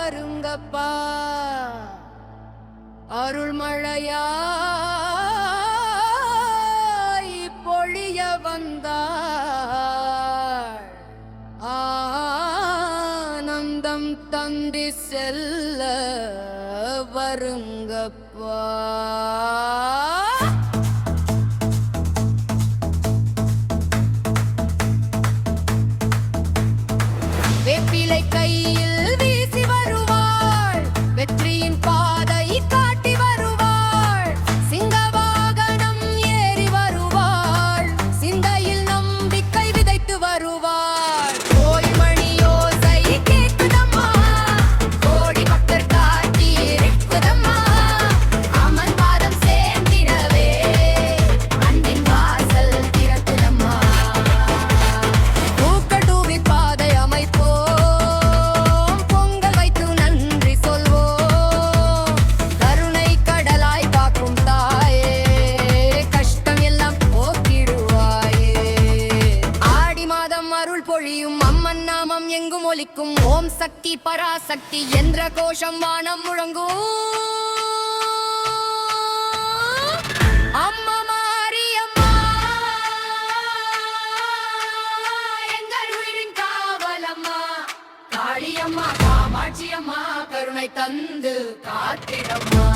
வருங்கப்பா அருள்மழையா பொழிய வந்தாள் ஆனந்தம் தந்தி செல்ல வருங்கப்பா வேப்பிலை கையில் வீசி வருவாள் வெற்றியின் பாதை காட்டி வருவாள் சிங்க வாகனம் ஏறி வருவாள் சிந்தையில் நம்பிக்கை விதைத்து வருவாள் கோயில் மணி யோசை கேட்குதம்மா கோடி பக்தர் காட்டி இருக்குதம்மா அம்மன் பாதம் சேர்ந்திடவே அன்பின் வாசல் திறக்குதம்மா பூக்கடூவி பாதை அமைப்போ ஒலிக்கும் ஓம் சக்தி பராசக்தி என்ற கோஷம் வானம் முழங்கும் அம்மா மாரியம்மா எங்கள் உயிரின் காவலம்மா காளியம்மா காமாட்சியம்மா கருணை தந்து காத்திடம்மா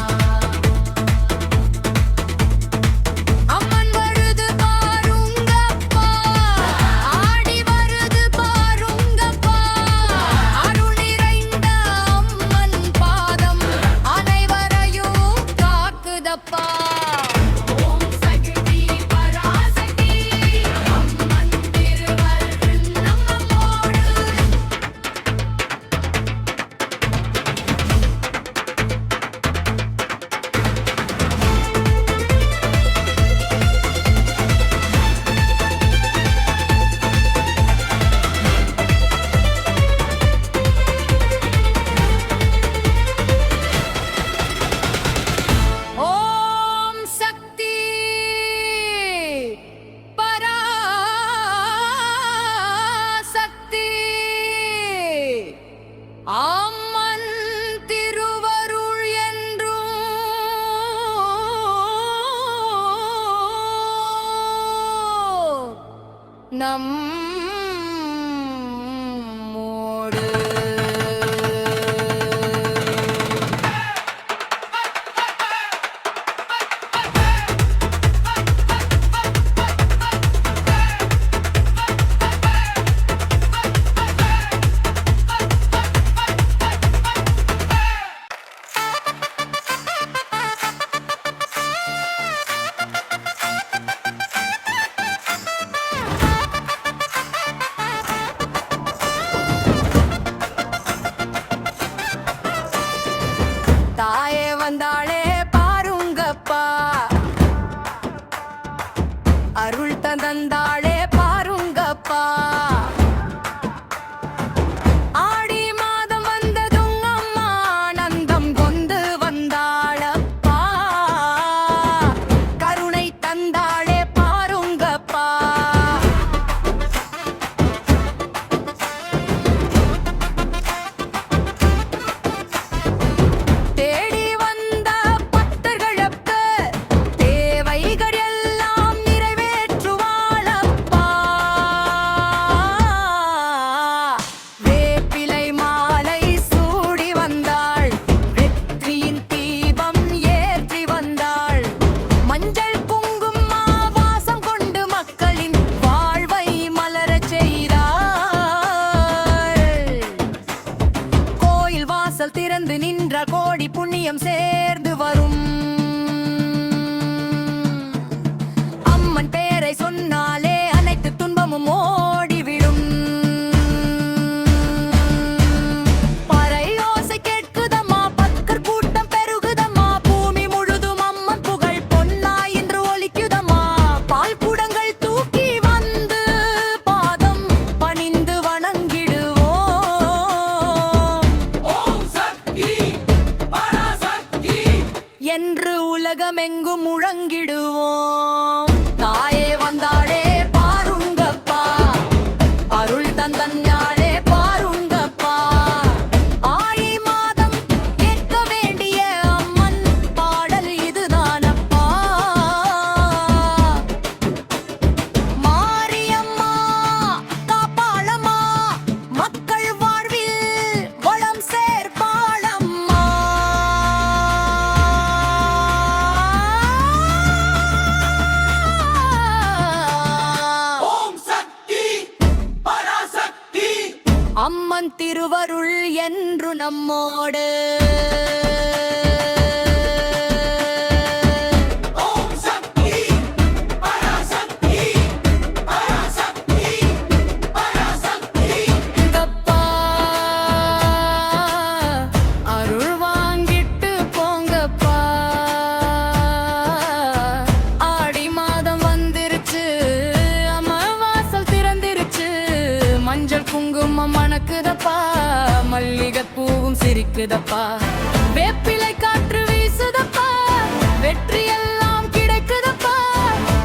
அம்மன் திருவருள் என்றும் நம்மோடு தாயே வந்தாளே பாருங்கப்பா அருள் தந்தாளே பாருங்கப்பா ஆடி மாதம் வந்ததும் அம்மா ஆனந்தம் கொண்டு வந்தாளப்பா கருணை தந்தாளே பாருங்கப்பா திறந்து நின்ற கோடி புண்ணியம் சேர்ந்து வரும் அம்மன் பேரை சொன்னாலே அனைத்து துன்பமும் ஓடிவிடும் பறை ஓசை கேட்குதம்மா பக்தர் கூட்டம் பெருகுதம்மா பூமி முழுதும் அம்மன் புகழ் பொன்னா என்று ஒலிக்குதம்மா பால் குடங்கள் தூக்கி வந்து பாதம் பணிந்து வணங்கிடுவோம் என்று உலகமெங்கும் முழங்கிடுவோம் தாயே வந்தாளே பாருங்கப்பா அருள் தந்தன்னாளே பாருங்கப்பா ஆழி நம்மோடு. குங்குமம் மணக்குதப்பா, மல்லிகைப்பூவும் சிரிக்குதப்பா, வேப்பிலை காற்று வீசுதப்பா, வெற்றி எல்லாம் கிடைக்குதப்பா,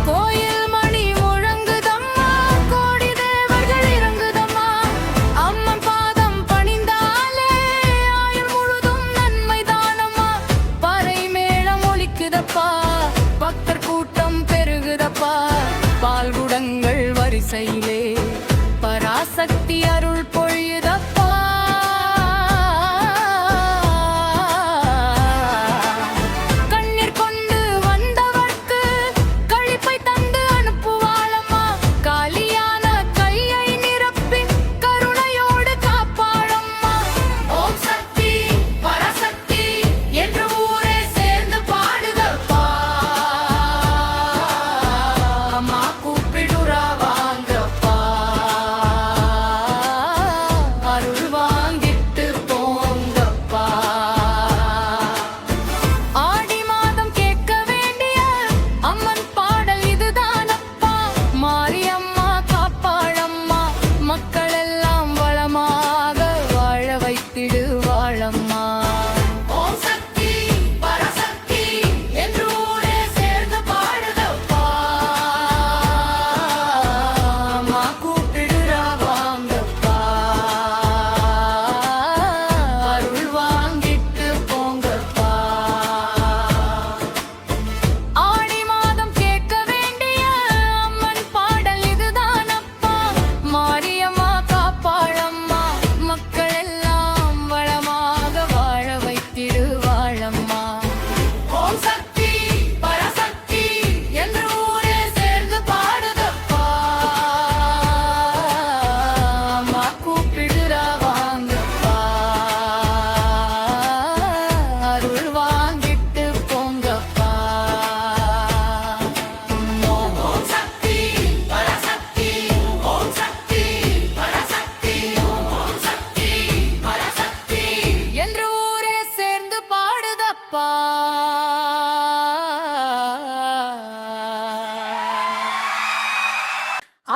கோயில் மணி முழங்குதம்மா, கோடி தேவர்கள் இறங்குதம்மா, அம்மன் பாதம் பணிந்தாலே ஆயுள் முழுதும் நன்மை தானம்மா, பறை மேளம் ஒலிக்குதப்பா, பக்தர் கூட்டம் பெருகுதப்பா, பால்குடங்கள் வரிசையிலே பராசக்தி அருள் பொழியுதப்பா. கண்ணீர் கொண்டு வந்தவர்க்கு களிப்பை தந்து அனுப்புவாளம்மா, காலியான கையை நிரப்பி கருணையோடு காப்பாளம்மா. ஓம் சக்தி பராசக்தி என்று ஊரே சேர்ந்து பாடுதப்பா, அம்மா கூப்பிடுறா வாங்கப்பா,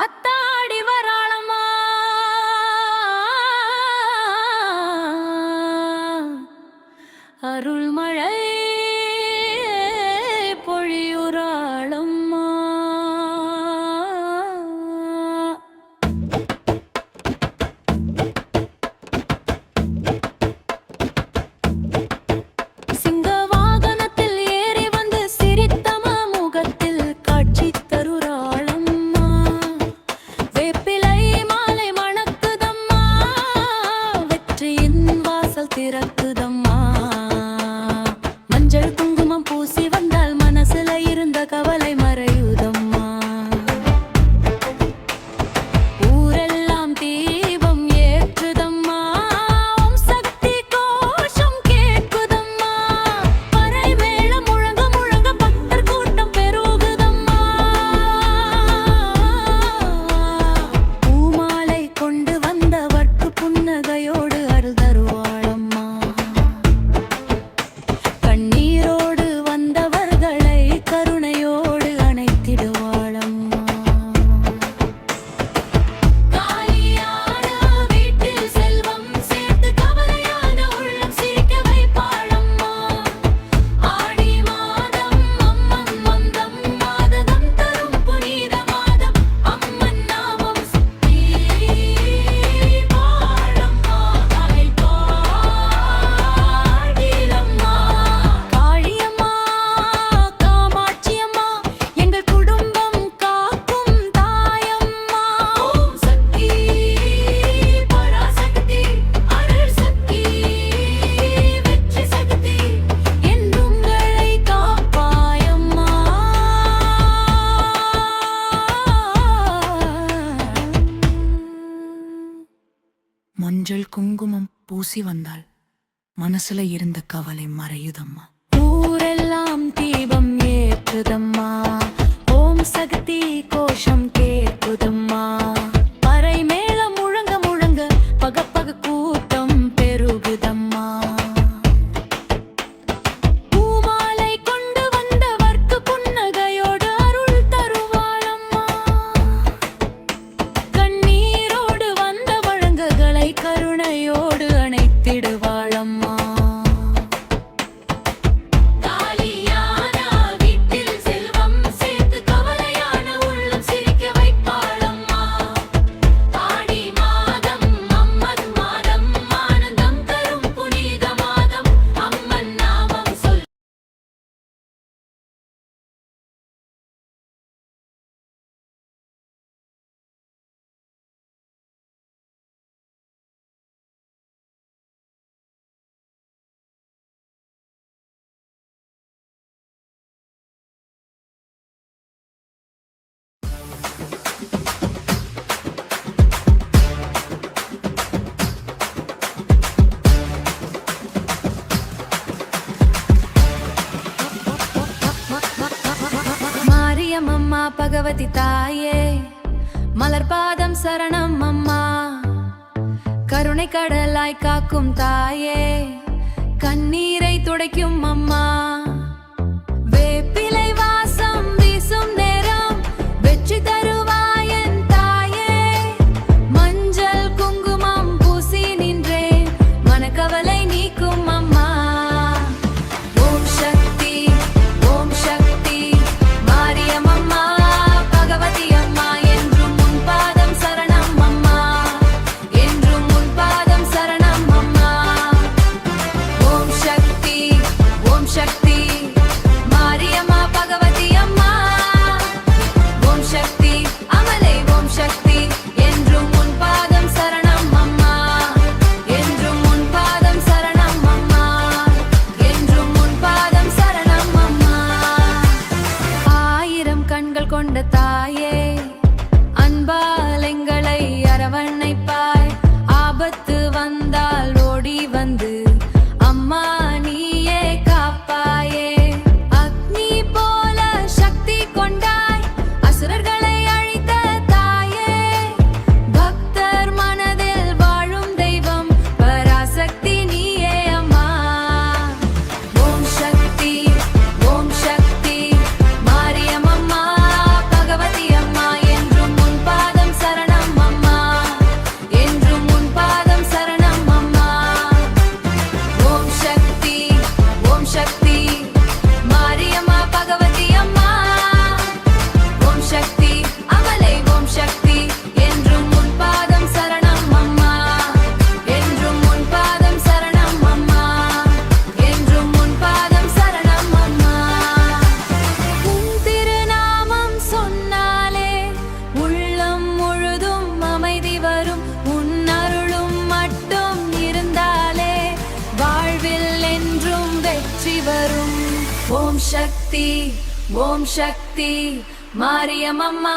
அத்தாடி வராளம்மா, அருள்மழை பொழியுறாளம்மா. சிங்க வாகனத்தில் ஏறி வந்து சிரித்தமா முகத்தில் காட்சி தருறாளம்மா, வேப்பிலை மாலை மணக்குதம்மா, வெற்றியின் வாசல் திறக்குதம்மா, மஞ்சள் குங்குமம் பூசி வந்தால் மனசுல இருந்த கவலை மறையுதம்மா, ஊரெல்லாம் தீபம் ஏற்றுதம்மா, ஓம் சக்தி கோஷம் கேட்குதம்மா, பறை மேளம் முழங்க முழங்க பக்தர் கூட்டம் பெருகுதம்மா, பூமாலை கொண்டு வந்தவர்க்கு புன்னகையோடு அருள் தருவாளம்மா, கண்ணீரோடு வந்தவர்களை கருணையோடு அணைத்திடுவாளம்மா, காலியான வீட்டில் செல்வம் சேர்த்து கவலையான உள்ளம் சிரிக்க வைப்பாளம்மா, ஆடி மாதம் அம்மன் மந்தம் மாததம் தரும் புனித மாதம், அம்மன் நாமம் சுத்தி பாடம்மா, அலை பாடிலம்மா, காளியம்மா காமாட்சியம்மா எங்கள் குடும்பம் காக்கும் தாயம்மா, ஓம் சக்தி பராசக்தி அருள் சக்தி வெற்றி சக்தி என்றுங்களை காப்பாயம்மா. மஞ்சள் குங்குமம் பூசி வந்தாள், மனசுல இருந்த கவலை மறையுதம்மா. ஊரெல்லாம் தீபம் ஏற்றுதம்மா, ஓம் சக்தி கோஷம் கேட்குதம்மா. பறை மேளம் முழங்க முழங்க பகப்பக கூட்டம் பெருகுதம்மா. பூமாலை கொண்டு வந்தவர்க்கு புன்னகையோடு அருள் தருவாளம்மா. கண்ணீரோடு வந்த வழங்குகளை கருணையோடு அணைத்திடுவாளம்மா. மாரியம்மம்மா பகவதி தாயே, மலர்பாதம் சரணம் அம்மா. கருணை கடலாய் காக்கும் தாயே, கண்ணீரை துடைக்கும் அம்மா. வேப்பிலை வாசம் வீசும் நேரம் வெற்றி தருவாயன் தாயே. மஞ்சள் குங்குமம் பூசி நின்றேன் மனக்கவலை நீக்கும் அம்மா. ஓம் சக்தி ஓம் சக்தி மாரியம்மம்மா பகவதி அம்மா. என்றும் உன் பாதம் சரணம் அம்மா, என்றும் உன் பாதம் சரணம் அம்மா. ஓம் சக்தி ஓம் சக்தி மாரியம்மா பகவதி அம்மா. ஓம் சக்தி அமலை ஓம் சக்தி, என்றும் உன் பாதம் சரணம் அம்மா, என்றும் உன் பாதம் சரணம் அம்மா, என்றும் உன் பாதம் சரணம் அம்மா. ஆயிரம் கண்கள் கொண்ட தாயே, அன்பால் எங்களை அரவணைப்பாய். ஆபத்து வந்தால் ஓடி வந்து அம்மா நீயே காப்பாயே. அக்னி போல சக்தி கொண்டாய் அசுரர்களை அழித்த தாயே. பக்தர் மனதில் வாழும் தெய்வம் பராசக்தி நீயே அம்மா. ஓம் சக்தி ஓம் சக்தி மாரியம்மம்மா பகவதி அம்மா. என்றும் உன் பாதம் சரணம் அம்மா, என்றும் உன் பாதம் சரணம் அம்மா. ஓம் சக்தி ஓம் சக்தி மாரியம்மா பகவதி அம்மா. ஓம் சக்தி அமலை ஓம் சக்தி, என்றும் உன் பாதம் சரணம் அம்மா, என்றும் உன் பாதம் சரணம் அம்மா, என்றும் உன் பாதம் சரணம் அம்மா. உன் திருநாமம் சொன்னாலே உள்ளம் முழுதும் அமைதி வரும். உன் அருளும் மட்டும் இருந்தாலே வாழ்வில் என்றும் வெற்றி வரும். ஓம் சக்தி ஓம் சக்தி மாரியம்மம்மா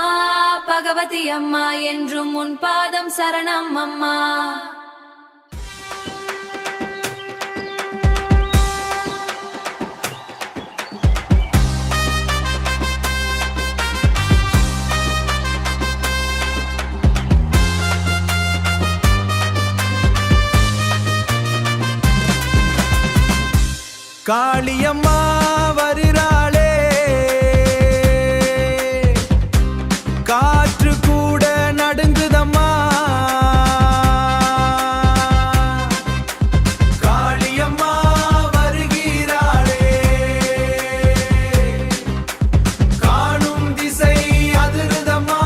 பகவதி அம்மா. என்றும் உன் பாதம் சரணம் அம்மா. காளியம்மா வருகிறாளே, காற்று கூட நடுங்குதம்மா. காளியம்மா வருகிறாளே, காணும் திசை அதிருதம்மா.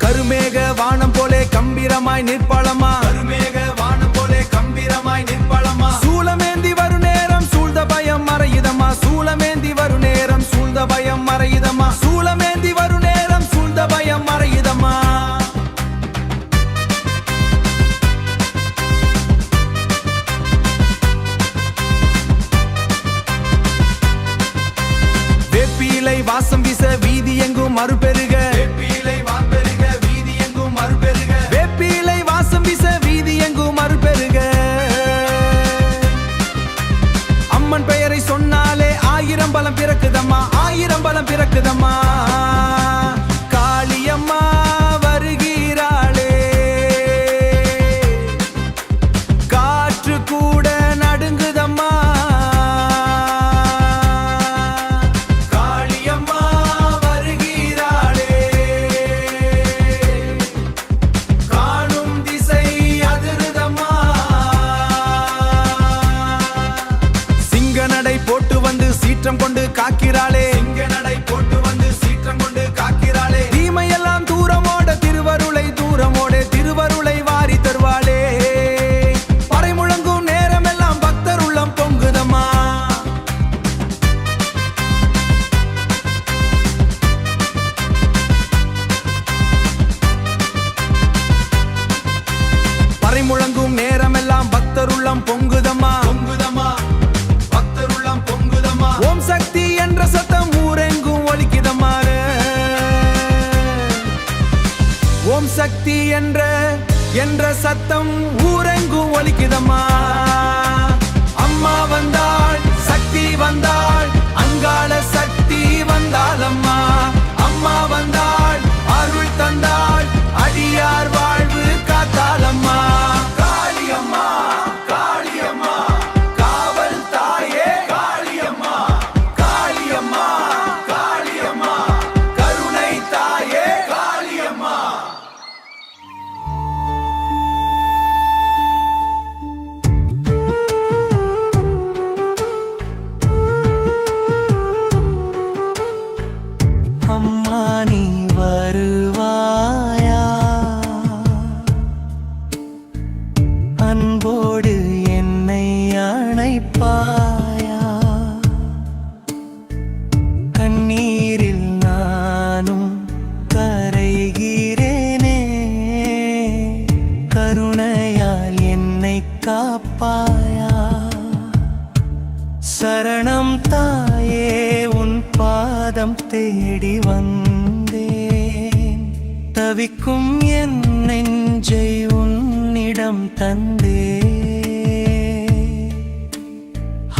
கருமேக வானம் போலே கம்பீரமாய் நிற்பாளம்மா. கருமேக வானம் போலே கம்பீரமாய் நிற்பாளம்மா. சூலமேந்தி வரு நேரம் சூழ்ந்த பயம் மறையுதம்மா. சூலமேந்தி வரு நேரம் சூழ்ந்த பயம் மறையுதம்மா. சூலமேந்தி வரு நேரம் சூழ்ந்த பயம் மறையுதம்மா. வேப்பிலை வாசம் வீச வீதி எங்கும் மறுபெருக. வேப்பிலை வாசம் ஆயிரம் பலம் பிறக்குதம்மா காளியம்மா வருகிறாளே காற்று கூட நடுங்குதம்மா காளியம்மா வருகிறாளே காணும் திசை அதிருதம்மா சிங்க நடை போட்டு வந்து சீற்றம் கொண்டு காக்கிறாளே சிங்க நடை போட்டு வந்து சீற்றம் கொண்டு காக்கிறாளே தீமையெல்லாம் தூரமோட திருவருளை வாரி தருவாளே பறை முழங்கும் நேரமெல்லாம் பக்தர் உள்ளம் பொங்குதம்மா பறை முழங்கும் நேரமெல்லாம் பக்தர் உள்ளம் பொங்குதம்மா பக்தர் உள்ளம் பொங்குதம்மா ஓம் சக்தி என்ற சத்தம் ஊரெங்கும் ஒலிக்குதம்மா ஓம் சக்தி என்ற சத்தம் ஊரெங்கும் ஒலிக்குதம்மா அம்மா வந்தாள் சக்தி வந்தாள் அங்காள சக்தி வந்தாளம்மா அம்மா வந்தாள் அருள் தந்தாள் அடியார் வாழ்வு காத்தாளம்மா காளியம்மா காளியம்மா காவல் தாயே காளியம்மா காளியம்மா காளியம்மா கருணை தாயே காளியம்மா அம்மா நீ வருவாயா அன்போடு என்னை அணைப்பாயா கண்ணீரில் நானும் கரைகிறேனே கருணையால் என்னை காப்பாயா சரணம் தாயே உன் பாதம் தேடி வந்தேன் தவிக்கும் என் நெஞ்சை உன்னிடம் தந்தே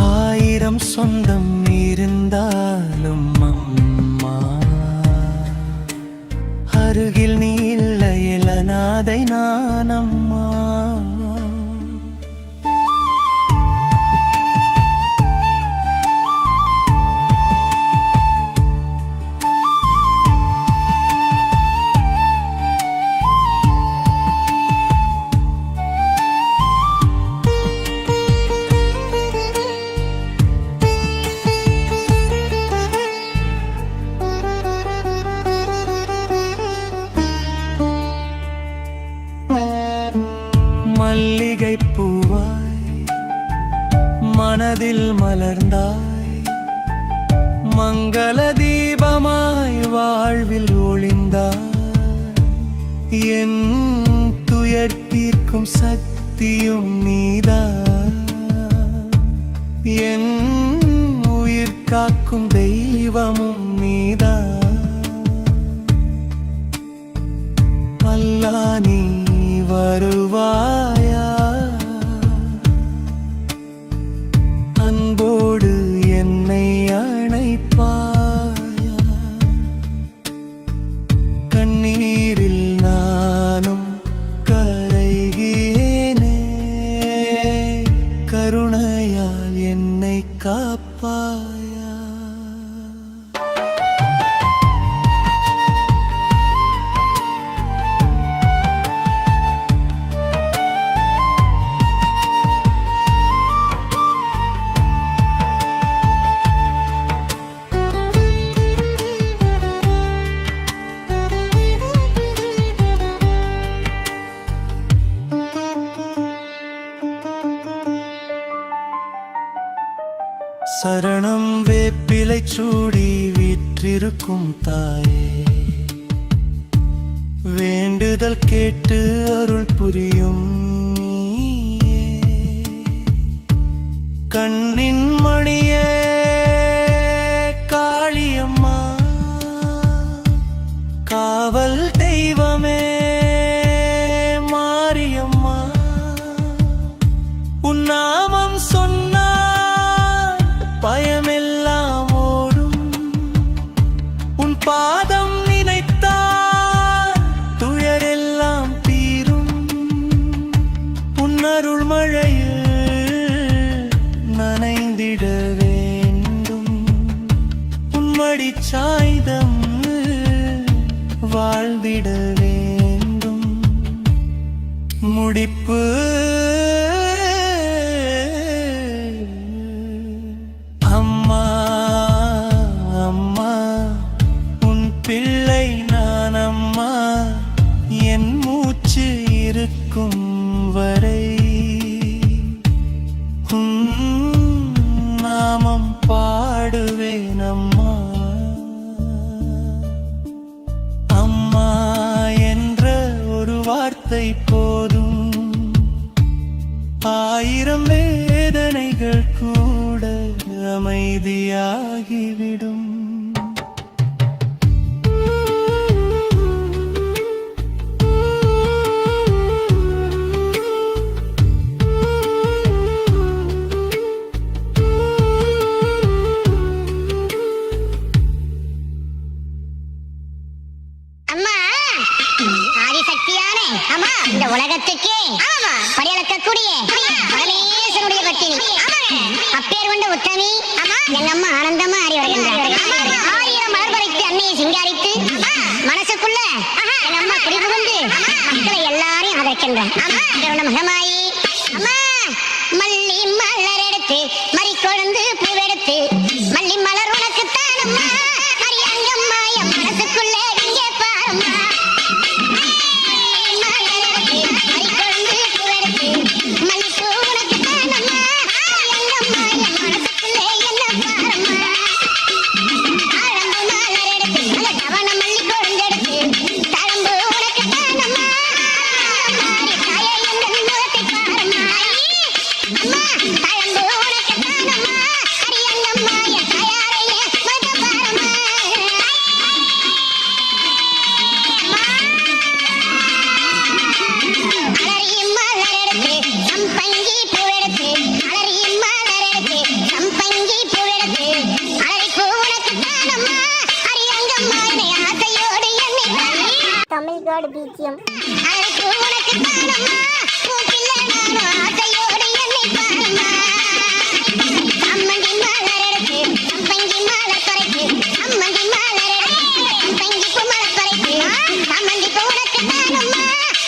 ஆயிரம் சொந்தம் இருந்தாலும் அம்மா அருகில் நீ இல்லையில் அநாதை நான் அம்மா மல்லிகை பூவாய் மனதில் மலர்ந்தாய் மங்கள தீபமாய் வாழ்வில் ஒளிந்தாய் என் துயர் தீர்க்கும் சக்தியும் நீதான் என் உயிர் காக்கும் தெய்வமும் நீதான் அல்லா நீ வருவாயா அன்போடு என்னை அணைப்பாயா கண்ணீரில் நானும் கரைகிறேனே கருணையால் என்னை காப்பாயா சரணம் வேப்பிலை சூடி வீற்றிருக்கும் தாயே வேண்டுதல் கேட்டு அருள் புரியும் நீயே. கண்ணின் மணியே காளியம்மா காவல் தெய்வமே மாரியம்மா உன் நாமம் சொன்னால் பயமெல்லாம் ஓடும் அருள் மழையில் நனைந்திட வேண்டும் உன்மடி சாய்தம் வாழ்ந்திட வேண்டும் முடிப்பு அம்மா அம்மா உன் பிள்ளை நான் அம்மா என் மூச்சு இருக்கும் வரை நாமம் பாடுவேன் அம்மா அம்மா என்ற ஒரு வார்த்தை போதும் ஆயிரம் வேதனைகள் கூட அமைதியாகிவிடும் ஆமா இந்த உலகத்துக்கே படியளக்கக்கூடிய பரமேஸ்வருடைய பத்தினி அப்பேர் கொண்ட உத்தமி எங்க அம்மா ஆனந்தமா அறி வருகின்றார் ஆயிரம் மலர் பறித்து அன்னையை சிங்காரித்து மனசுக்குள்ள எங்க அம்மா குடிபுகுந்து மக்களை எல்லாரையும் ஆதரிக்கின்றார் மகமாயி அம்மா மல்லி மலர் எடுத்து மறி கொழுந்து பூவெடுத்து மல்லி மலர் உனக்கு தானம்மா அரியங்கம்மா என் மனசுக்குள்ள இங்கே பாரம்மா தமிழ்காடு பீச்சியம் அழைப்பு உனக்கு தானம்மா கூப்பில்ல நானும் ஆசையோடு என்னை பாரும்மா அம்மங்கி மலர் எடுத்து அம்பங்கி மலர் பறைக்கு அம்மங்கி மலர் எடுத்து அம்பங்கி பூ மலர் பறைக்கு அம்மங்கி பூ உனக்கு தானம்மா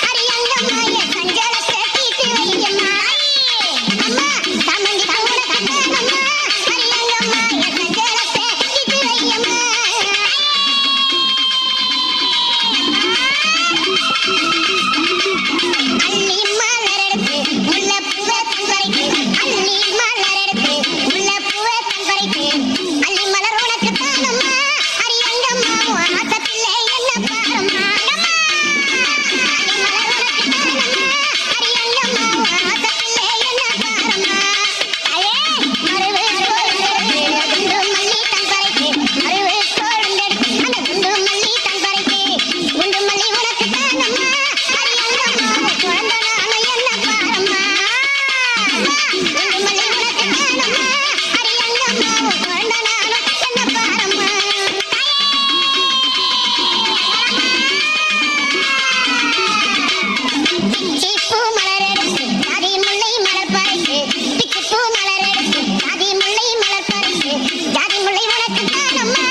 அரியங்கம்மா என் கஞ்சலத்தை தீட்டு வையம்மா அம்மா அம்மங்கி பூ உனக்கு தானம்மா அரியங்கம்மா என் கஞ்சலத்தை தீட்டு வையம்மா அள்ளி மலர் எடுத்து முல்லைப்பூவை தன்பறைக்கு அள்ளி மலர் எடுத்து முல்லைப்பூவை தன்பறைக்கு அள்ளி மலர் உனக்கு தானம்மா அரியங்கம்மா ஆசை பிள்ளை என்ன பாரம்மா அள்ளி மலர் உனக்கு தானம்மா அரியங்கம்மா ஆசை பிள்ளை என்ன பாரம்மா அயே மருவு கோழுந்தெடுத்து குண்டு மல்லி தன்பறைக்கு மருவு கோழுந்தெடுத்து அந்த குண்டு மல்லி தன்பறைக்கு குண்டு மல்லி உனக்கு தானம்மா குழந்தை நானும் என்ன பாரம்மா குண்டு மல்லி உனக்கு தானம்மா அரியங்கம்மா குழந்தை நானும் என்ன பாரம்மா பிச்சிப்பூ மலர் எடுத்து ஜாதி முல்லை மலர் பறித்து பிச்சிப்பூ மலர் எடுத்து ஜாதி முல்லை மலர் பறித்து ஜாதி முல்லை உனக்கு தானம்மா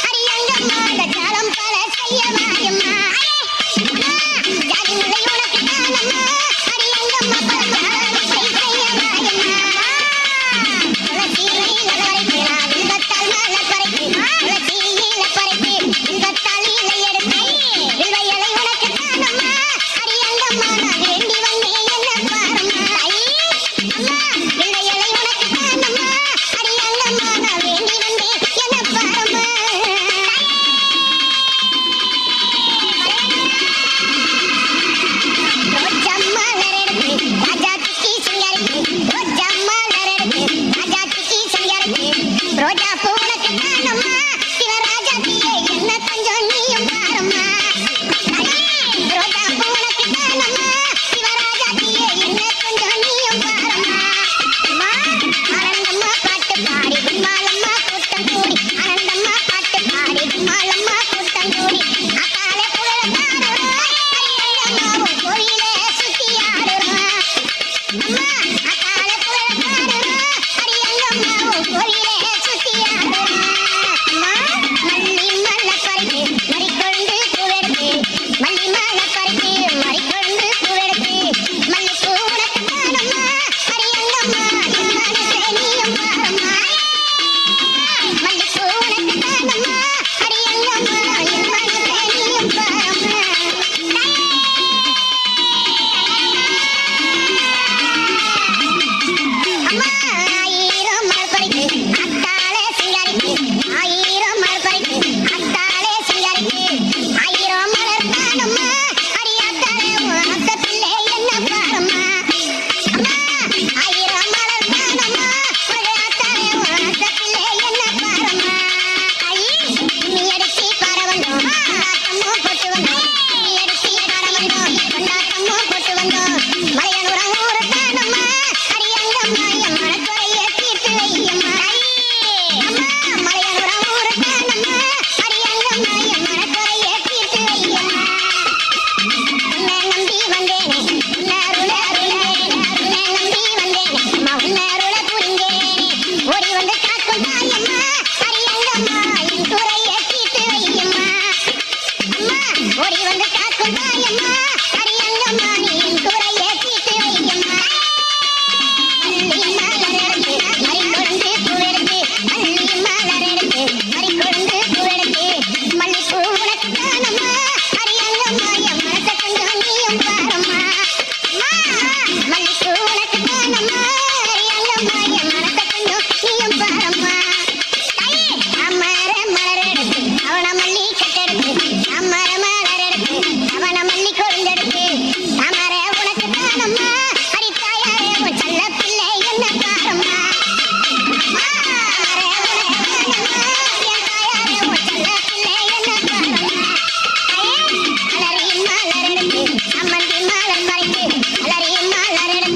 அரியங்கம்மா இந்த காலம் பல செய்ய மாயம்மா ஜாதி முல்லை உனக்கு தானம்மா அரியங்கம்மா பல செய்ய மாயம்மா துளசி இலையில பறித்து நான் வில்வத்தால் மலர் பறித்து துளசி இலையில பறித்து வில்வத்தால் இலை எடுத்து வில்வ இலை உனக்கு தானம்மா அரியங்கம்மா நான் வேண்டி வந்தேன் என்ன பாரம்மா அம்மா வில்வ இலை உனக்கு தானம்மா அரியங்கம்மா நான் வேண்டி வந்தேன் என்ன பாரம்மா ரோஜா மலர் எடுத்து ராஜாத்திக்கு சிங்காரிக்கு ரோஜா மலர் எடுத்து ராஜாத்திக்கு சிங்காரிக்கு ரோஜா பூ உனக்கு தானம்மா சிவராஜாத்தியே என்ன கொஞ்சம் நீயும் பாரம்மா ரோஜா பூ உனக்கு தானம்மா சிவராஜாத்தியே என்ன கொஞ்சம் நீயும் பாரம்மா அம்மா ஆனந்தம்மா பாட்டு பாடி கும்மாலம்மா கூட்டம் கூடி ஆனந்தம்மா பாட்டு பாடி கும்மாலம்மா கூட்டம் கூடி அக்காலே புகழ பாடுறோம் கோயிலே சுத்தி ஆடுறோம் அம்மா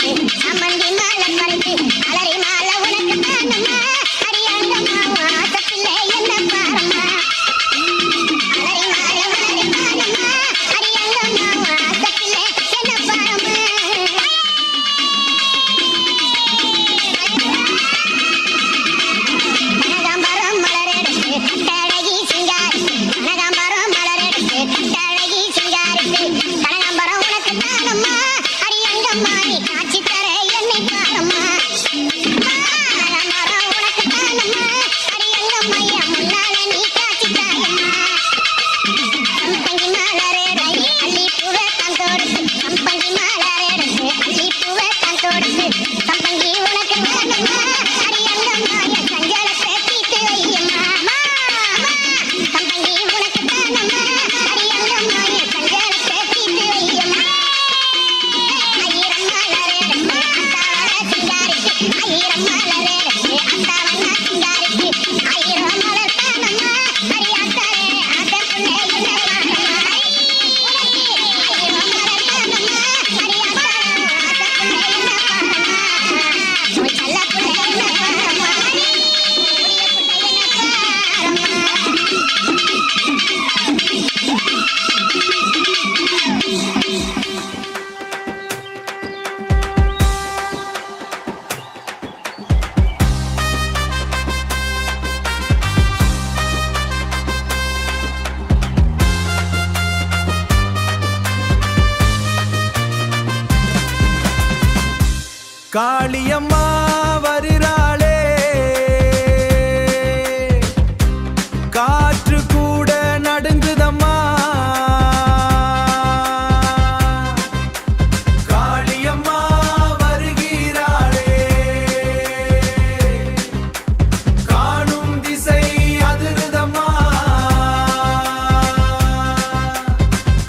பறித்து சாமந்தி மாலை பறித்து அலரி மாலை உனக்கு தானம்மா அடியாங்கம்மா ஆசை பிள்ளை என்ன பாரம்மா அலரி மாலை உனக்கு தானம்மா அடியாங்கம்மா ஆசை பிள்ளை என்ன பாரம்மா கனகாம்பரம் மலரெடுத்து கட்டழகி சிங்காரித்து கனகாம்பரம் மலரெடுத்து கட்டழகி சிங்காரித்து கனகாம்பரம் உனக்கு தானம்மா அடியங்கம்மா நீ காட்சி தர என்னை பாரம்மா கனகாம்பரம் உனக்கு தானம்மா அடியங்கம்மா என் முன்னால நீ காட்சி தாயம்மா சம்பங்கி மலரெடுத்து அள்ளி பூவை தான் தொடுத்து சம்பங்கி மலரெடுத்து அள்ளி பூவை தான் தொடுத்து சம்பங்கி உனக்கு தானம்மா அடியங்கம்மா என் சஞ்சலத்தை தீர்த்து வையம்மா சம்பங்கி உனக்கு தானம்மா அடியங்கம்மா என் சஞ்சலத்தை தீர்த்து வையம்மா ஆயிரம் மலரெடுத்து அத்தாவன சிங்காரித்து ஆயிரம் மலரெடுத்து அத்தாவன சிங்காரித்து ஆயிரம் மலர் தானம்மா அடியாத்தாரே ஆத்த புள்ளை என்ன பாரம்மா உனக்கு ஆயிரம் மலர் தானம்மா அடியாத்தாரே ஆத்த புள்ளை என்ன பாரம்மா உன் செல்ல புள்ளை என்ன பாரம்மா உரிய புள்ளை என்ன பாரம்மா காளியம்மா வருகிறாளே காற்று கூட நடுங்குதம்மா காளியம்மா வருகிறாளே காணும் திசை அதிருதம்மா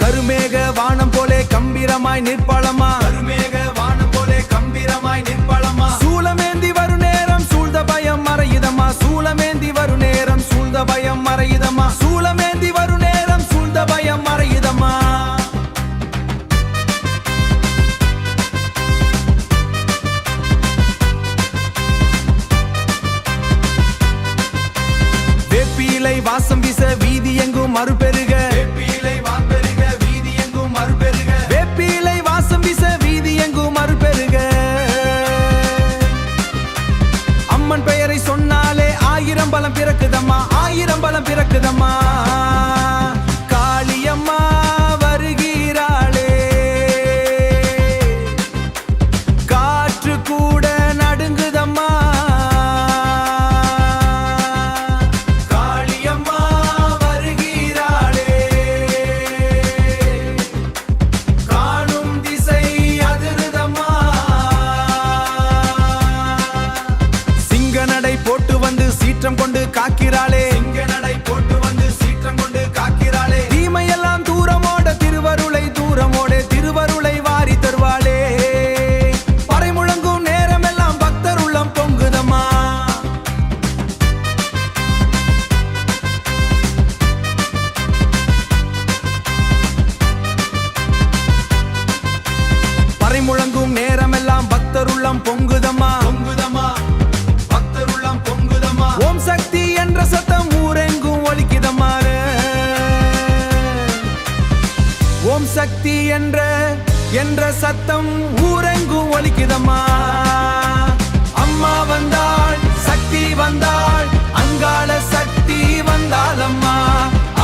கருமேக வானம் போலே கம்பீரமாய் நிற்பாளம்மா கருமேக வானம் போலே கம்பீரமாய் நிற்பாளம்மா சூலமேந்தி வரும் நேரம் சூழ்ந்த பயம் மறையுதம்மா சூலமேந்தி வரும் நேரம் சூழ்ந்த பயம் மறையுதம்மா சூலமேந்தி வரும் நேரம் சூழ்ந்த பயம் மறையுதம்மா வேப்பிலை வாசம் வீச வீதி எங்கும் மறுபெருக வேப்பிலை வாம்பெருக வீதி எங்கும் மறுபெருக வேப்பிலை வாசம் வீச வீதி எங்கும் மறுபெருக அம்மன் பெயரை சொன்னாலே ஆயிரம் பலம் பிறக்குதம்மா ஆயிரம் பலம் பிறக்குதம்மா காளியம்மா வருகிறாளே காற்று கூட நடுங்குதம்மா காளியம்மா வருகிறாளே காணும் திசை அதிருதம்மா சிங்க நடை போட்டு வந்து சீற்றம் கொண்டு காக்கிறாளே சிங்க நடை போட்டு வந்து சீற்றம் கொண்டு காக்கிறாளே தீமையெல்லாம் தூரமோட திருவருளை வாரி தருவாளே பறை முழங்கும் நேரமெல்லாம் பக்தர் உள்ளம் பொங்குதம்மா பறை முழங்கும் நேரமெல்லாம் பக்தர் உள்ளம் பொங்குதம்மா பொங்குதம்மா பக்தர் உள்ளம் பொங்குதம்மா ஓம் சக்தி என்ற சத்தம் ஊரெங்கும் ஒலிக்குதம்மா ஓம் சக்தி என்ற சத்தம் ஊரெங்கும் ஒலிக்குதம்மா அம்மா வந்தாள் சக்தி வந்தாள் அங்காள சக்தி வந்தாளம்மா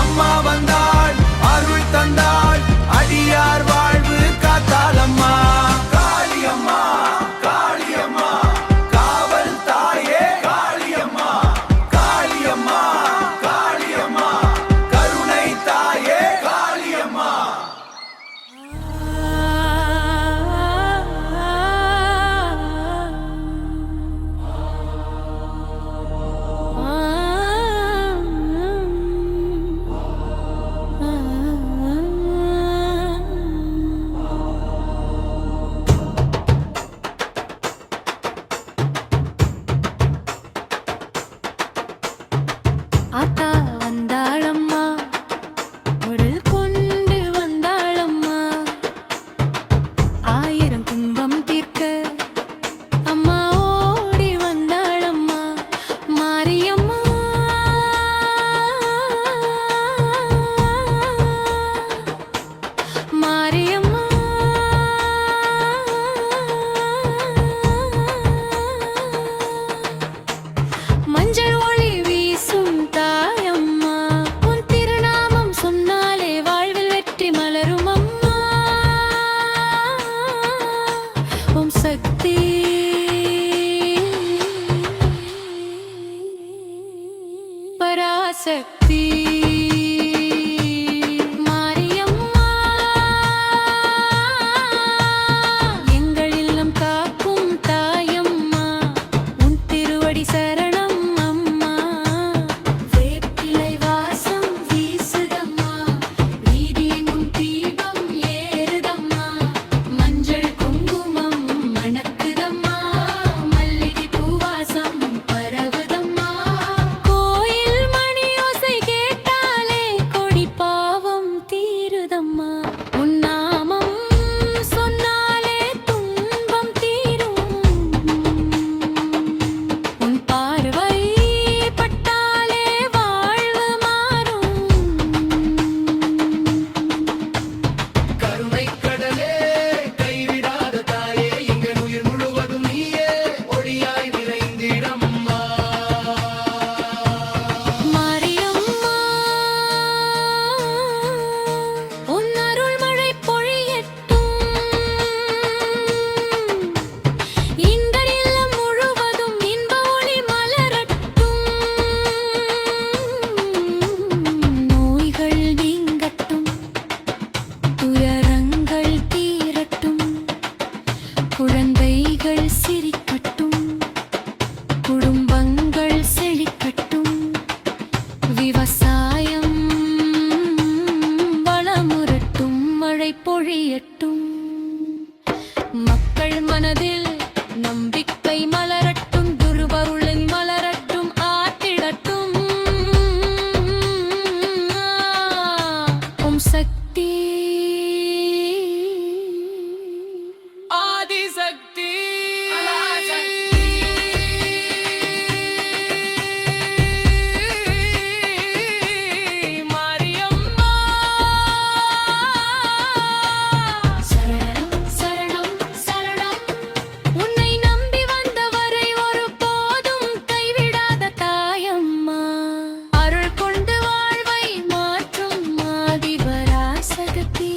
அம்மா வந்தாள் அருள் தந்தாள் அடியார் வாழ்வு காத்தாளம்மா காளியம்மா காளியம்மா காவல் தாயே காளியம்மா காளியம்மா காளியம்மா கருணை தாயே காளியம்மா ஆ பராசக்தி மாரியம்மா எங்கள் இல்லம் காக்கும் தாயம்மா உன் திருவடி சரணம் அம்மா வேப்பிலை வாசம் வீசுதம்மா வீதியெங்கும் தீபம் ஏறுதம்மா மஞ்சள் குங்குமம் மணக்குதம்மா மல்லிகை பூவாசம் பரவுதம்மா கோயில் மணியோசை கேட்டாலே கொடி பாவம் தீருதம்மா உன் நாமம் சொன்னாலே துன்பம் தீரும் உன் பார்வை பட்டாலே வாழ்வு மாறும் கருணை கடலே கைவிடாத தாயே எங்கள் உயிர் முழுவதும் நீயே ஒளியாய் நிறைந்திடம்மா மாரியம்மா உன் அருள் மழை பொழியட்டும் எங்கள் இல்லம் முழுவதும் இன்ப ஒளி மலரட்டும் நோய்கள் நீங்கட்டும் துயரங்கள் தீரட்டும் குழந்தைகள் சிரிக்கட்டும் குடும்பங்கள் செழிக்கட்டும் விவசாயம் வளமுறட்டும் மழை பொழியட்டும் மக்கள் மனதில் நம்பிக்கை மலரட்டும் குருவருளின் மலரட்டும் ஆற்றிடட்டும் ஓம் சக்தி ஆதிசக்தி மாரியம்மா சரணம் சரணம் சரணம் உன்னை நம்பி வந்தவரை ஒருபோதும் கைவிடாத தாயம்மா அருள் கொண்டு வாழ்வை மாற்றும் ஆதிபராசக்தி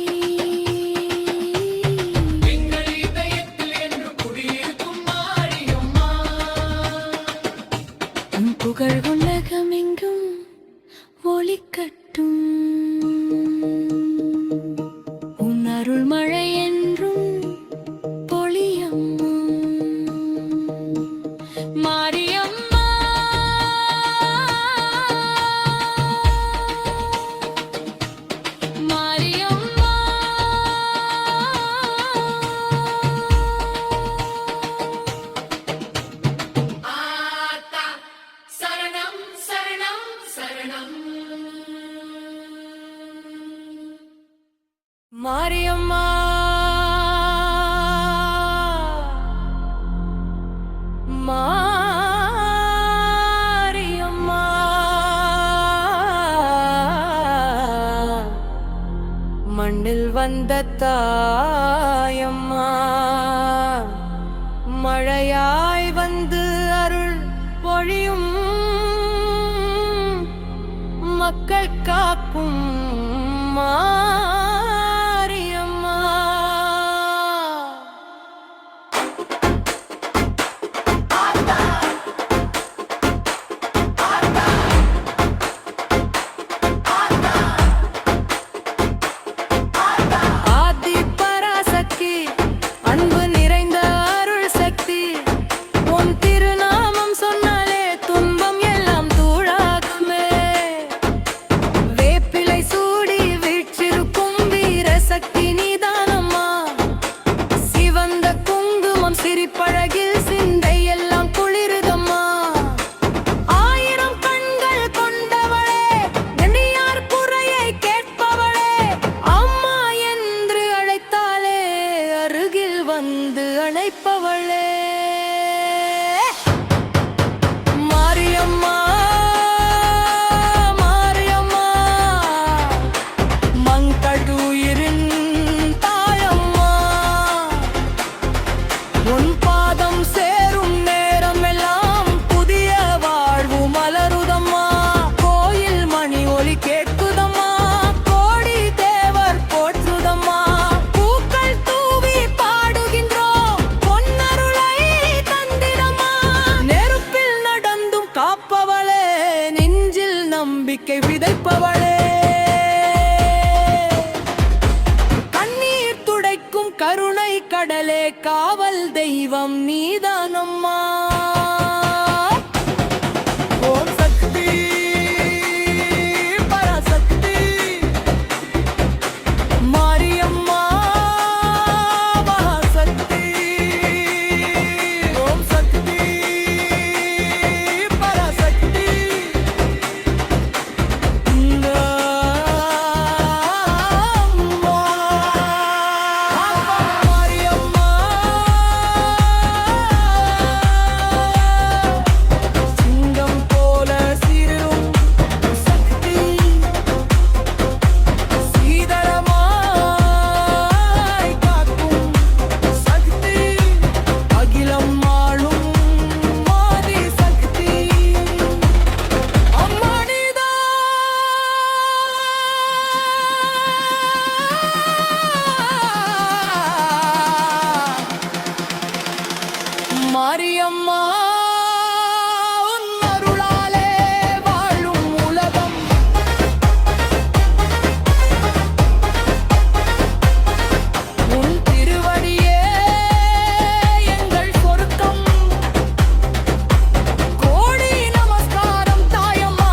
எங்கள் இதயத்தில் என்று குடியிருக்கும் மாரியம்மா உன் புகழ் உலகமெங்கும் ஒலிக்கட்டும் உன் அருள் மழை என்றும் பொழியம்மா மாரியம்மா மாரியம்மா சரணம் சரணம் சரணம் மாரியம்மா மாரியம்மா மண்ணில் வந்த தாயம்மா மழையாய் வந்து அருள் பொழியும் மக்கள் காக்கும் மாரியம்மா ஆதி பராசக்தி அன்பு நிறைந்த அருள் சக்தி உன் திருநாமம் சொன்னாலே துன்பம் எல்லாம் தூளாகுமே வேப்பிலை சூடி வீற்றிருக்கும் வீர சக்தி நீதானம்மா சிவந்த குங்குமம் சிரிப்பழகில் சிந்தை எல்லாம் குளிருதம்மா ஆயிரம் கண்கள் கொண்டவளே நெடியார் குறையை கேட்பவளே அம்மா என்று அழைத்தாலே அருகில் வந்து அழைப்பவளே மாரியம்மா மாரியம்மா மங்களுயிரின் தாயம்மா உன் பாதம் சேரும் நேரம் எல்லாம் புதிய வாழ்வு மலருதம்மா கோயில் மணி ஒலி கேட்குதம்மா கோடி தேவர் போற்றுதம்மா பூக்கள் தூவி பாடுகின்றோம் பொன்னருளை மாரியம்மா உன் அருளாலே வாழும் உலகம் உன் திருவடியே எங்கள் சொர்க்கம் கோடி நமஸ்காரம் தாயம்மா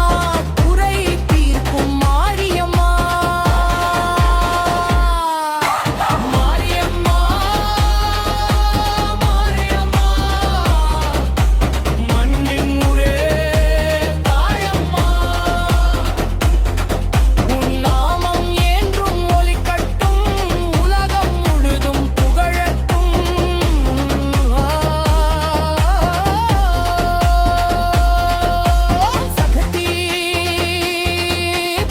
குறை தீர்க்கும் மாரியம்மா மாரியம்மா மாரியம்மா மண்ணின் ஊரே தாயம்மா உன் நாமம் என்றும் ஒலிக்கட்டும் உலகம் முழுதும் புகழட்டும் சக்தி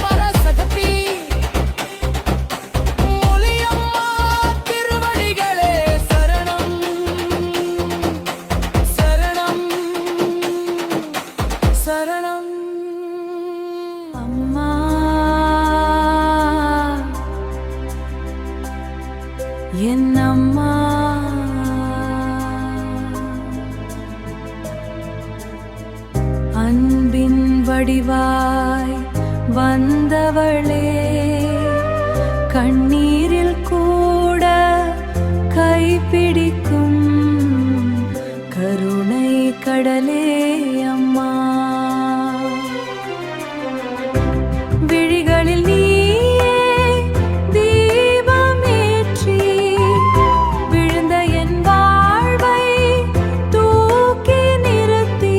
பரசக்தி மொழியம்மா திருவடிகளே சரணம் சரணம் சரணம் அம்மா என் அம்மா அன்பின் வடிவாய் வந்தவளே கண்ணீரில் கூட கைப்பிடிக்கும் கருணை கடலே அம்மா விழிகளில் நீயே தீபமேற்றி விழுந்த என் வாழ்வை தூக்கி நிறுத்தி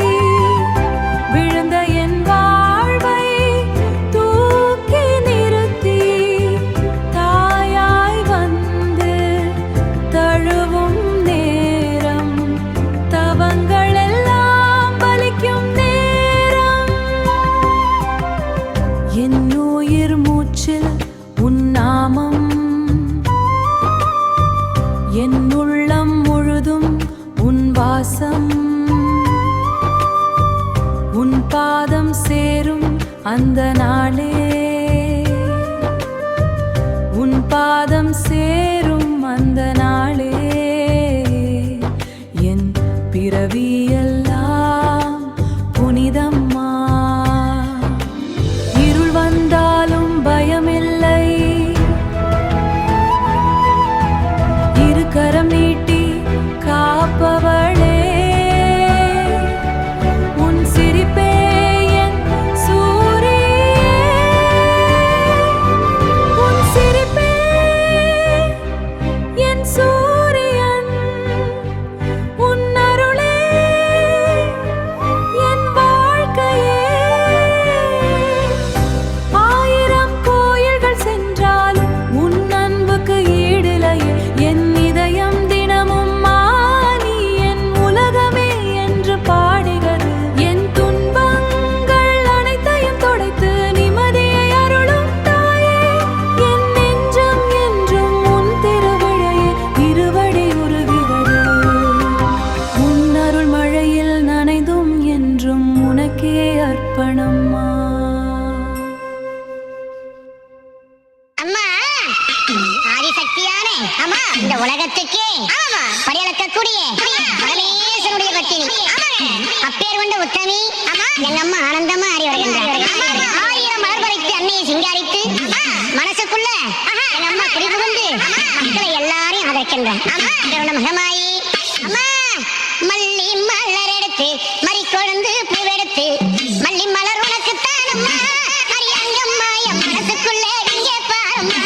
விழுந்த என் வாழ்வை தூக்கி நிறுத்தி தாயாய் வந்து தழுவும் நேரம் தவங்கள் எல்லாம் பலிக்கும் நேரம் என் உயிர் மூச்சில் உன் நாமம் என் உள்ளம் முழுதும் உன் வாசம் உன் பாதம் சேரும் அந்த நாளே உன் பாதம் சேரும் அந்த நாளே என் பிறவியெல்லாம் புனிதம்மா இருள் வந்தாலும் பயமில்லை இரு கரம் நீட்டி காப்பவளே உன் சிரிப்பே என் சூரியே உன் சிரிப்பே என் சூரியன் உன் அருளே என் வாழ்க்கையே ஆயிரம் கோயில்கள் சென்றாலும் உன் அன்புக்கு ஈடில்லையே என் இதயம் தினமும் நீ என் உலகமே என்று பாடுகிறது என் துன்பங்கள் அனைத்தையும் துடைத்து நிம்மதியை அருளும் தாயே என் நெஞ்சம் என்றும் உன் திருவிழையே திருவடி உருகிறது உன் அருள் மழையில் நனைந்தும் என்றும் உனக்கே அர்ப்பணம்மா அம்மா ஆதிசக்தியானே அம்மா இந்த உலகத்துக்கே படியளக்கக்கூடிய பரமேஸ்வரனுடைய பத்தினி அப்பேர் கொண்ட உத்தமி எங்க அம்மா ஆனந்தமா அறி வருகின்றார் 1000 மலர் பறித்து அன்னையை சிங்காரித்து மனசுக்குள்ள எங்க அம்மா குடிபுகுந்து மக்களை எல்லாரையும் ஆதரிக்கின்றார் மகமாயி அம்மா மல்லி மலர் எடுத்து மறிக்கொழுந்து பூவெடுத்து மல்லி மலர் உனக்கு தானம்மா அரியங்கம்மா என் மனசுக்குள்ள இங்கே பாரம்மா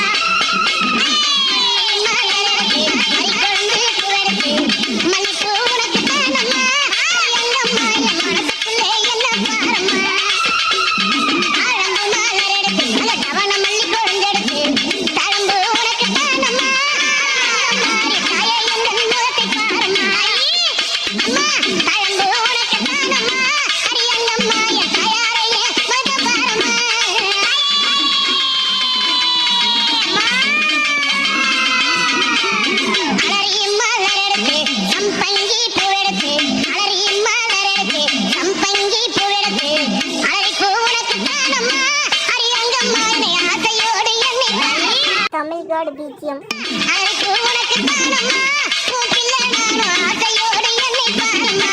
தமிழ்காடு பீச்சியம் உனக்கு தானம்மா உன் பிள்ளை நானும் ஆசையோடு என்னை பாருமா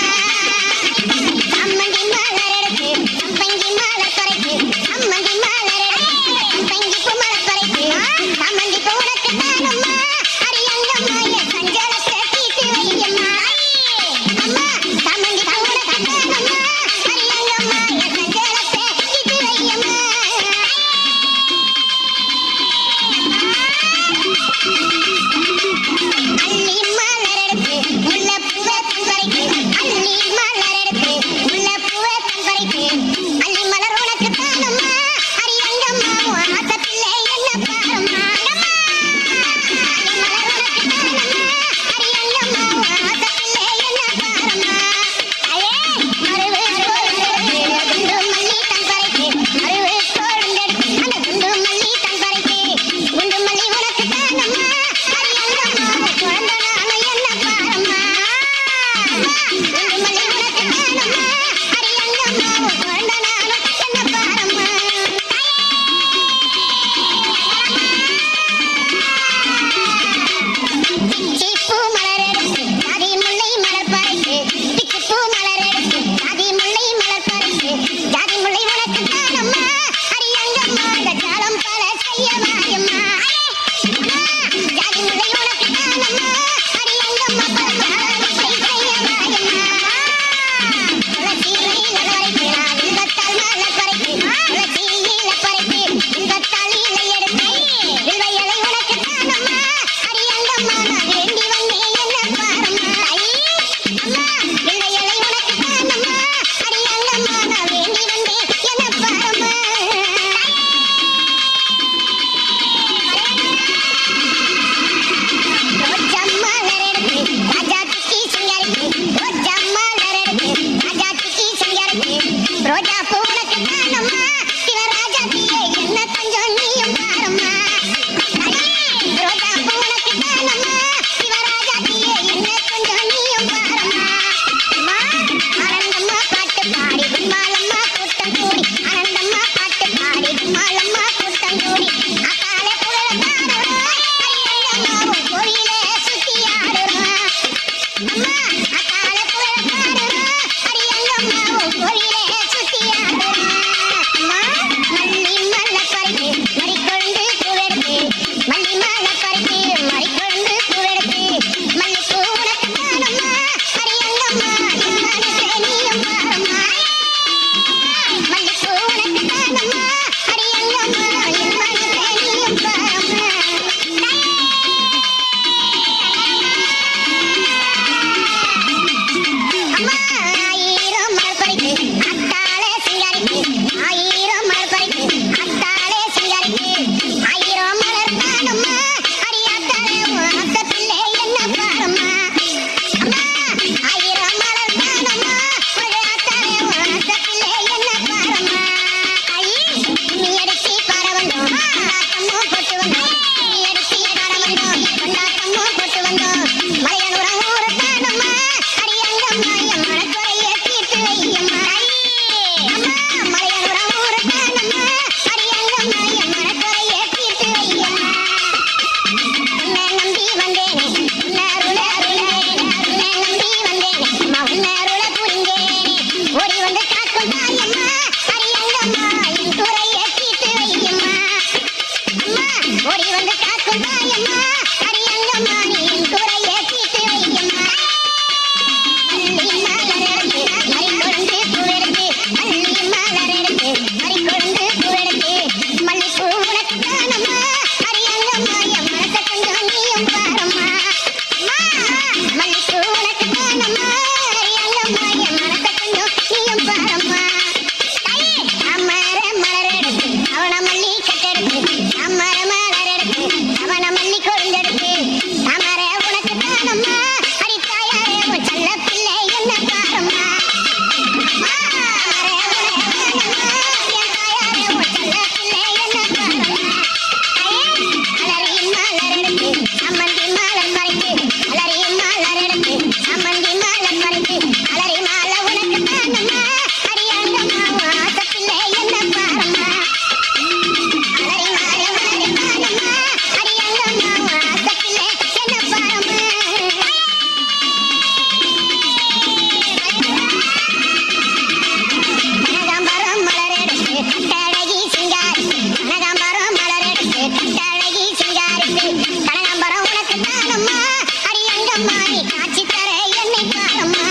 அரியங்கம்மா என் மனசை கொஞ்சம் நீயும் பாரம்மா தாயே அமர மலரெடுத்து அவன மல்லி கட்டெடுத்து அமர மலரெடுத்து அவன மல்லி கொழுந்தெடுத்து அமர உனக்கு தானம்மா அடி தாயாரே உன் செல்ல பிள்ளை என்ன பாரம்மா அமர உனக்கு தானம்மா என் தாயாரே உன் செல்ல பிள்ளை என்ன பாரம்மா அலரி மலர் எடுத்து சம்மந்தி மலர் பறித்து அலரி மலர் எடுத்து சம்மந்தி மலர் பறித்து அலரி மாலை உனக்கு தானம்மா அரியங்கம்மா உன் ஆசை பிள்ளை என்ன பாரம்மா அலரி மாலை உனக்கு தானம்மா அரியங்கம்மா உன் ஆசை பிள்ளை என்ன பாரம்மா கனகாம்பரம் மலர் எடுத்து கட்டழகி சிங்காரித்து கனகாம்பரம் மலர் எடுத்து கட்டழகி சிங்காரித்து கனகாம்பரம் உனக்கு தானம்மா அரியங்கம்மா நீ காட்சி தர என்னை பாரம்மா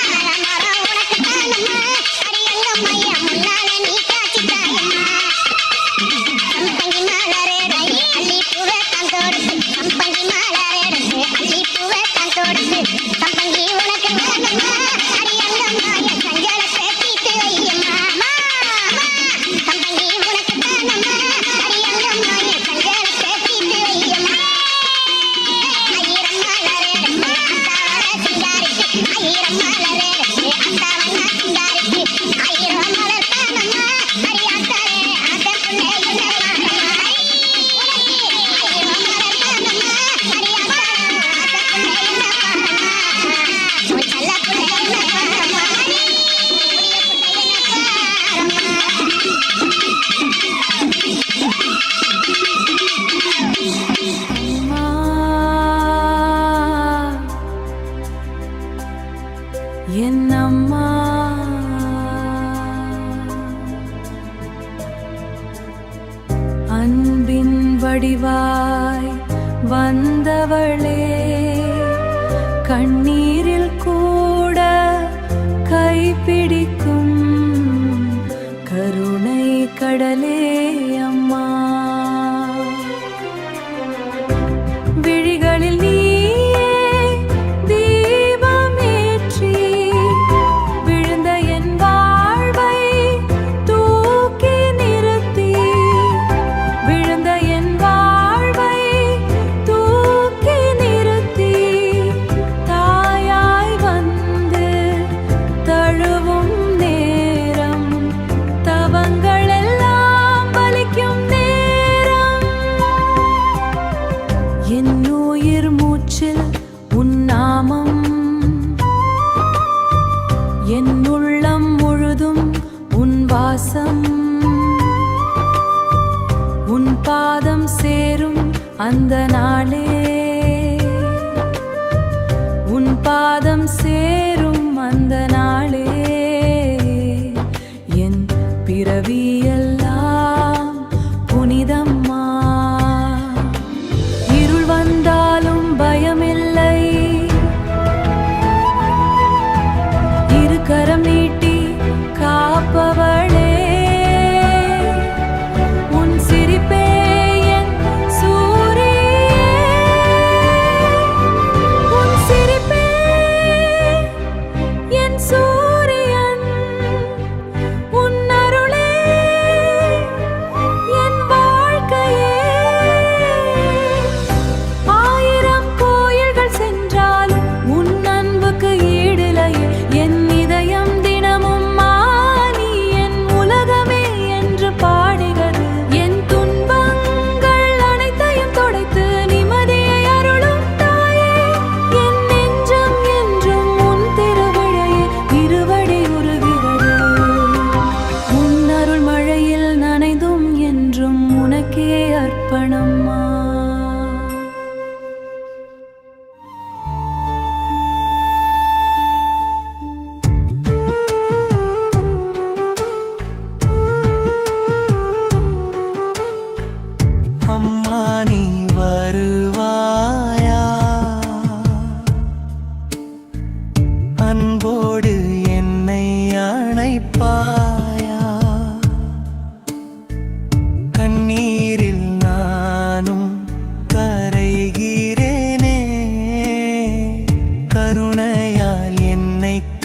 கனகாம்பரம் உனக்கு தானம்மா அரியங்கம்மா என் முன்னால நீ காட்சி தாயம்மா சம்பங்கி மலர் எடுத்து அள்ளி பூவை தான் தொடுத்து சம்பங்கி மலர் எடுத்து அள்ளி பூவை தான் தொடுத்து சம்பங்கி உனக்கு தானம்மா அரியங்கம்மா என் சஞ்சலத்தை தீர்த்து வையம்மா சம்பங்கி உனக்கு தானம்மா அரியங்கம்மா என் சஞ்சலத்தை தீர்த்து வையம்மா ஆயிரம் மலர் எடுத்து அத்தாவன சிங்காரிக்கு ஆயிரம் மலர் எடுத்து அத்தாவன சிங்காரிக்கு ஆயிரம் மலர் தானம்மா அரியாத்தாரே ஆட்ட புள்ளை என்ன பாரம்மா ஆயிரம் மலர் தானம்மா அரியாத்தாரே ஆட்ட புள்ளை என்ன பாரம்மா உன் செல்ல புள்ளை என்ன பாரம்மா உரிய புள்ளை என்ன பாரம்மா அம்மா என் அம்மா அன்பின் வடிவாய் வந்தவளே கண்ணீரில் கூட கைப்பிடிக்கும் கருணை கடலே அம்மா விழிகளில் நீயே தீபமேற்றி விழுந்த என் வாழ்வை தூக்கி நிறுத்தி விழுந்த என் வாழ்வை தூக்கி நிறுத்தி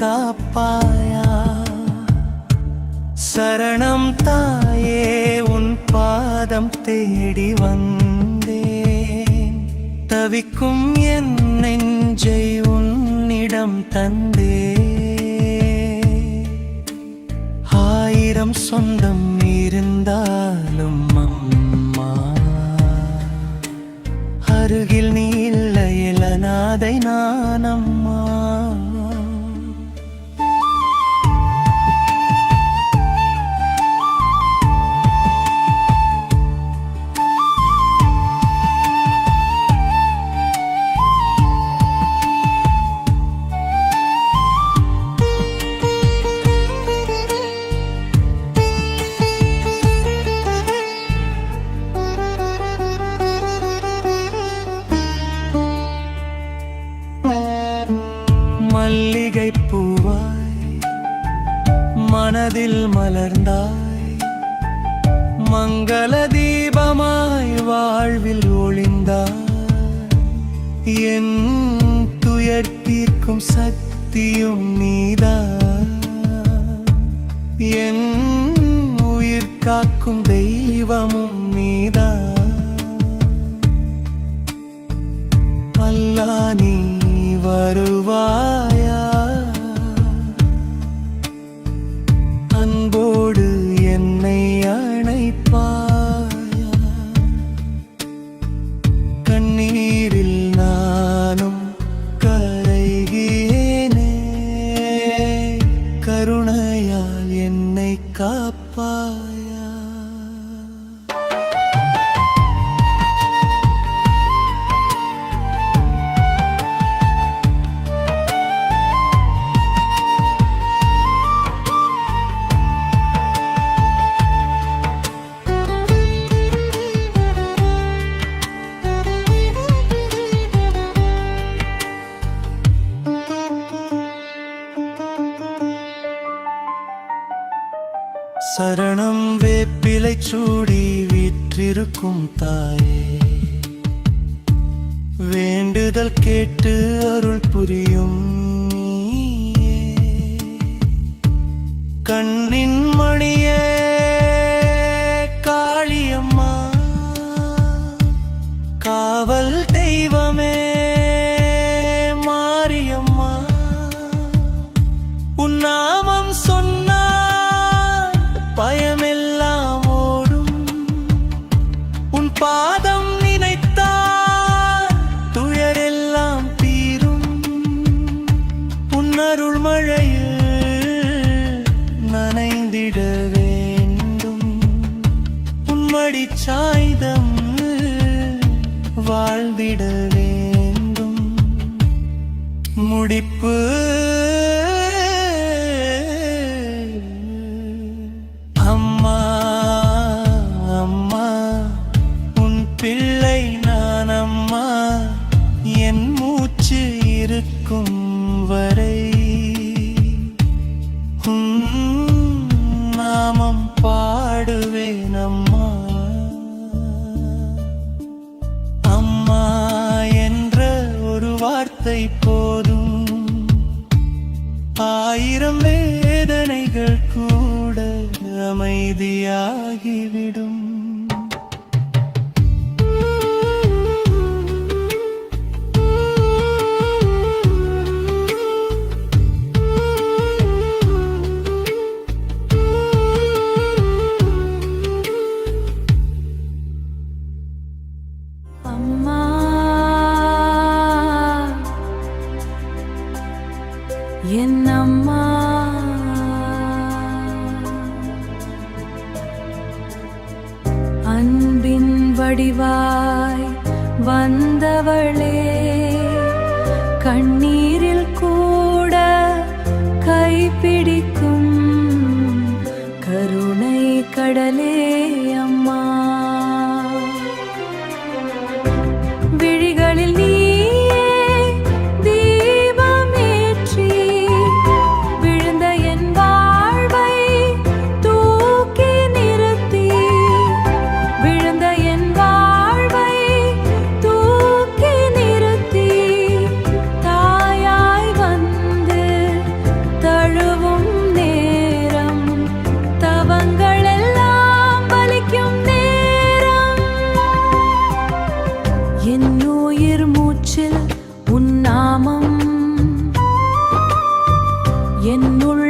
காப்பாயா. சரணம் தாயே, உன் பாதம் தேடி வந்தேன். தவிக்கும் என் நெஞ்சை உன்னிடம் தந்தே. ஆயிரம் சொந்தம் இருந்தாலும் அம்மா, அருகில் நீ இல்லையில் அநாதை நான் அம்மா. மல்லிகை பூவாய் மனதில் மலர்ந்தாய். மங்கள தீபமாய் வாழ்வில் ஒளிந்தாய். என் துயர் தீர்க்கும் சக்தியும் நீதான். என் உயிர் காக்கும் தெய்வமும் நீதான். அல்லா நீ வருவாயா, அன்போடு என்னை அணைப்பாயா. கண்ணீரில் நானும் கரைகிறேனே, கருணையால் என்னை காப்பாயா. சரணம் வேப்பிலை சூடி வீற்றிருக்கும் தாயே. வேண்டுதல் கேட்டு அருள் புரியும் நீயே. கண்ணின் மணியே காளியம்மா, காவல் தெய்வமே மாரியம்மா. உன் நாமம் சொன்ன பயமெல்லாம் ஓடும். உன் பாதம் நினைத்தால் துயரெல்லாம் தீரும். உன் அருள் மழையில் நனைந்திட வேண்டும். உன் மடி சாய்தம் வாழ்ந்திட வேண்டும். முடிப்பு அம்மா, அம்மா உன் பிள்ளை நான் அம்மா. என் மூச்சு இருக்கும் வரை உன் நாமம் பாடுவேன் அம்மா. அம்மா என்ற ஒரு வார்த்தை போதும். ஆயிரம் வேதனைகள் கூட அமைதியாகிவிடும். அம்மா என் அம்மா, அன்பின் வடிவாய் வந்தவளே. கண்ணீரில் கூட கைப்பிடிக்கும் கருணை கடலே அம்மா. விழிகளில் நீயே தீபமேற்றி விழுந்த என் வாழ்வை தூக்கி நிறுத்தி. விழுந்த என் வாழ்வை தூக்கி நிறுத்தி என்னுள்